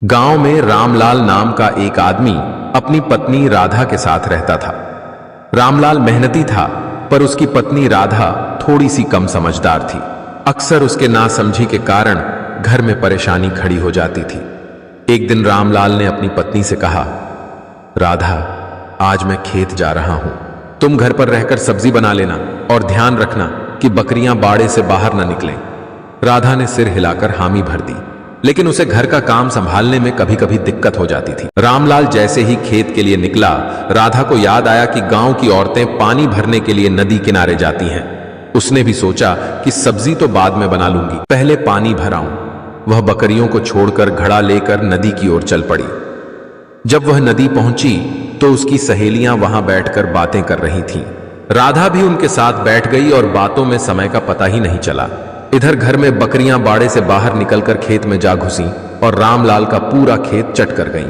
गांव में रामलाल नाम का एक आदमी अपनी पत्नी राधा के साथ रहता था। रामलाल मेहनती था, पर उसकी पत्नी राधा थोड़ी सी कम समझदार थी। अक्सर उसके नासमझी के कारण घर में परेशानी खड़ी हो जाती थी। एक दिन रामलाल ने अपनी पत्नी से कहा, राधा, आज मैं खेत जा रहा हूं, तुम घर पर रहकर सब्जी बना लेना और ध्यान रखना कि बकरियां बाड़े से बाहर न निकलें। राधा ने सिर हिलाकर हामी भर दी, लेकिन उसे घर का काम संभालने में कभी कभी दिक्कत हो जाती थी। रामलाल जैसे ही खेत के लिए निकला, राधा को याद आया कि गांव की औरतें पानी भरने के लिए नदी किनारे जाती हैं। उसने भी सोचा कि सब्जी तो बाद में बना लूंगी, पहले पानी भराऊं। वह बकरियों को छोड़कर घड़ा लेकर नदी की ओर चल पड़ी। जब वह नदी पहुंची तो उसकी सहेलियां वहां बैठकर बातें कर रही थीं। राधा भी उनके साथ बैठ गई और बातों में समय का पता ही नहीं चला। इधर घर में बकरियां बाड़े से बाहर निकलकर खेत में जा घुसी और रामलाल का पूरा खेत चट कर गईं।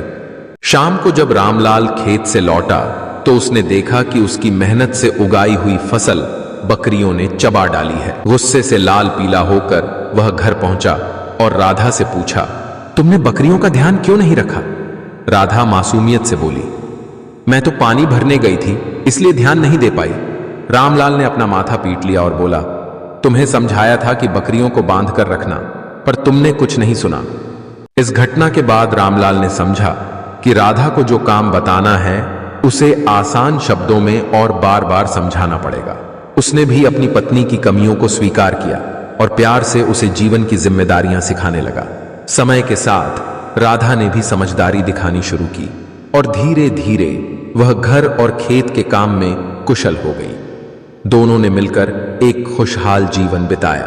शाम को जब रामलाल खेत से लौटा तो उसने देखा कि उसकी मेहनत से उगाई हुई फसल बकरियों ने चबा डाली है। गुस्से से लाल पीला होकर वह घर पहुंचा और राधा से पूछा, तुमने बकरियों का ध्यान क्यों नहीं रखा? राधा मासूमियत से बोली, मैं तो पानी भरने गई थी, इसलिए ध्यान नहीं दे पाई। रामलाल ने अपना माथा पीट लिया और बोला, तुम्हें समझाया था कि बकरियों को बांध कर रखना, पर तुमने कुछ नहीं सुना। इस घटना के बाद रामलाल ने समझा कि राधा को जो काम बताना है उसे आसान शब्दों में और बार बार समझाना पड़ेगा। उसने भी अपनी पत्नी की कमियों को स्वीकार किया और प्यार से उसे जीवन की जिम्मेदारियां सिखाने लगा। समय के साथ राधा ने भी समझदारी दिखानी शुरू की और धीरे धीरे वह घर और खेत के काम में कुशल हो गई। दोनों ने मिलकर एक खुशहाल जीवन बिताया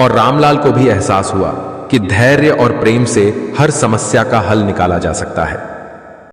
और रामलाल को भी एहसास हुआ कि धैर्य और प्रेम से हर समस्या का हल निकाला जा सकता है।